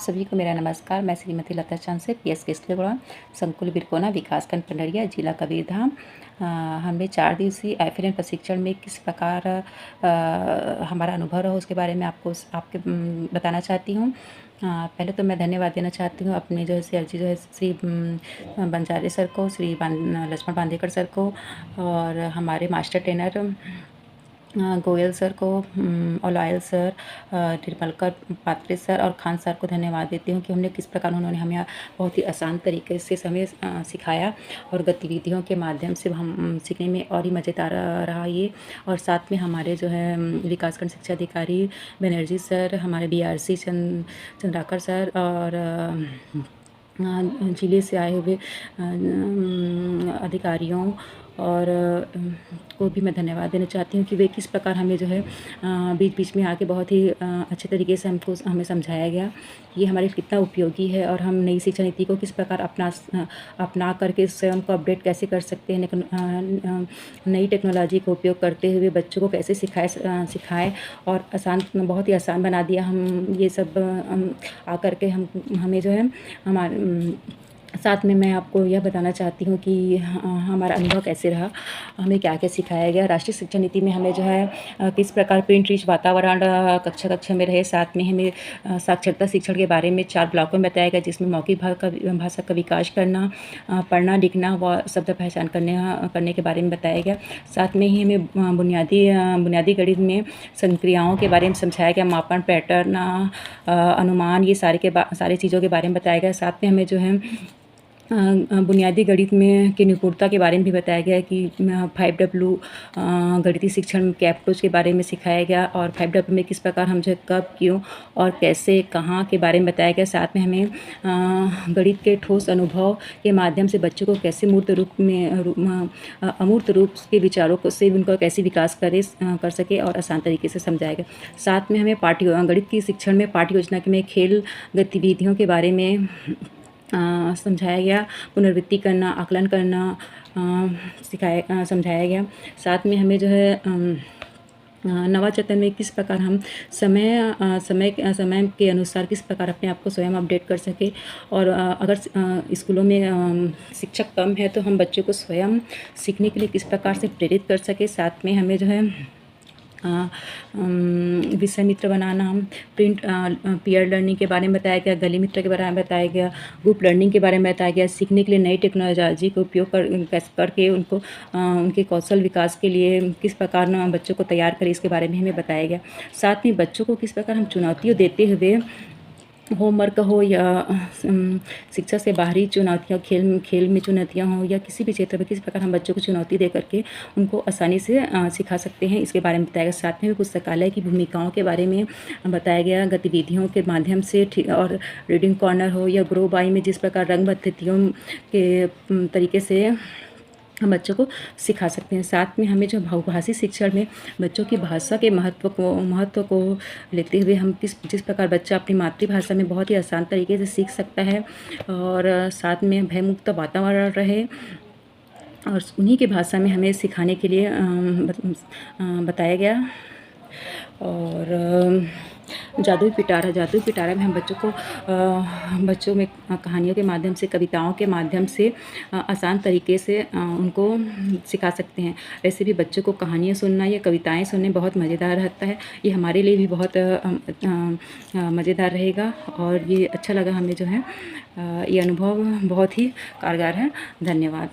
सभी को मेरा नमस्कार। मैं श्रीमती लता चंद से पीएसके स्कूल संकुल बिरकोना विकासखंड पंडरिया जिला कबीरधाम। हमने 4 दिवसीय एफएलएन प्रशिक्षण में किस प्रकार हमारा अनुभव रहा उसके बारे में आपके बताना चाहती हूँ। पहले तो मैं धन्यवाद देना चाहती हूँ अपने जो है सर जी जो है श्री बंजारे सर को, श्री लक्ष्मण बांदेकर सर को और हमारे मास्टर ट्रेनर गोयल सर को, ओलायल सर, निर्मलकर पात्रे सर और खान सर को धन्यवाद देती हूँ कि हमने किस प्रकार उन्होंने हमें बहुत ही आसान तरीके से हमें सिखाया और गतिविधियों के माध्यम से हम सीखने में और ही मज़ेदार रहा ये। और साथ में हमारे जो है विकासखंड शिक्षा अधिकारी बनर्जी सर, हमारे बीआरसी चंद्राकर सर और जिले से आए हुए अधिकारियों और को भी मैं धन्यवाद देना चाहती हूँ कि वे किस प्रकार हमें जो है बीच बीच में आके बहुत ही अच्छे तरीके से हमें समझाया गया ये हमारे लिए कितना उपयोगी है और हम नई शिक्षा नीति को किस प्रकार अपना करके स्वयं को अपडेट कैसे कर सकते हैं, नई टेक्नोलॉजी का उपयोग करते हुए बच्चों को कैसे सिखाएं और बहुत ही आसान बना दिया। हम ये सब आकर के हमें जो है हमारे साथ में मैं आपको यह बताना चाहती हूँ कि हमारा अनुभव कैसे रहा, हमें क्या क्या सिखाया गया। राष्ट्रीय शिक्षा नीति में हमें जो है किस प्रकार प्रिंट रिच वातावरण कक्षा में रहे। साथ में हमें साक्षरता शिक्षण के बारे में 4 ब्लॉकों में बताया गया, जिसमें मौखिक भाषा का विकास करना, पढ़ना लिखना व शब्द पहचान करने के बारे में बताया गया। साथ में ही हमें बुनियादी गणित में संक्रियाओं के बारे में समझाया गया, मापन, पैटर्न, अनुमान, ये सारी चीज़ों के बारे में बताया गया। साथ में हमें जो है बुनियादी गणित में की निपुणता के बारे में भी बताया गया कि 5W गणितीय शिक्षण के अप्रोच के बारे में सिखाया गया और 5W में किस प्रकार हम जो कब, क्यों और कैसे, कहाँ के बारे में बताया गया। साथ में हमें गणित के ठोस अनुभव के माध्यम से बच्चों को कैसे अमूर्त रूप के विचारों को से उनका कैसे विकास कर सके और आसान तरीके से समझाया गया। साथ में हमें गणित की शिक्षण में पाठ्य योजना में खेल गतिविधियों के बारे में समझाया गया, पुनरावृत्ति करना, आकलन करना समझाया गया। साथ में हमें जो है नवाचार में किस प्रकार हम समय के अनुसार किस प्रकार अपने आप को स्वयं अपडेट कर सके और अगर स्कूलों में शिक्षक कम है तो हम बच्चों को स्वयं सीखने के लिए किस प्रकार से प्रेरित कर सके। साथ में हमें जो है विषय मित्र बनाना, प्रिंट पीयर लर्निंग के बारे में बताया गया, गली मित्र के बारे में बताया गया, ग्रुप लर्निंग के बारे में बताया गया, सीखने के लिए नई टेक्नोलॉजी का उपयोग करके उनको उनके कौशल विकास के लिए किस प्रकार बच्चों को तैयार करें इसके बारे में हमें बताया गया। साथ में बच्चों को किस प्रकार हम चुनौतियाँ देते हुए होमवर्क हो या शिक्षा से बाहरी चुनौतियाँ, खेल में चुनौतियाँ हो या किसी भी क्षेत्र में किस प्रकार हम बच्चों को चुनौती दे करके उनको आसानी से सिखा सकते हैं, इसके बारे में बताया गया। साथ में पुस्तकालय की भूमिकाओं के बारे में बताया गया, गतिविधियों के माध्यम से और रीडिंग कॉर्नर हो या ग्रो बाई में जिस प्रकार रंग पद्धतियों के तरीके से हम बच्चों को सिखा सकते हैं। साथ में हमें जो बहुभाषी शिक्षण में बच्चों की भाषा के महत्व को लेते हुए हम जिस प्रकार बच्चा अपनी मातृभाषा में बहुत ही आसान तरीके से सीख सकता है और साथ में भयमुक्त वातावरण रहे और उन्हीं की भाषा में हमें सिखाने के लिए बताया गया। और जादुई पिटारा में हम बच्चों में कहानियों के माध्यम से, कविताओं के माध्यम से आसान तरीके से उनको सिखा सकते हैं। वैसे भी बच्चों को कहानियाँ सुनना या कविताएं सुनने बहुत मज़ेदार रहता है, ये हमारे लिए भी बहुत मज़ेदार रहेगा और ये अच्छा लगा हमें जो है ये अनुभव बहुत ही कारगर है। धन्यवाद।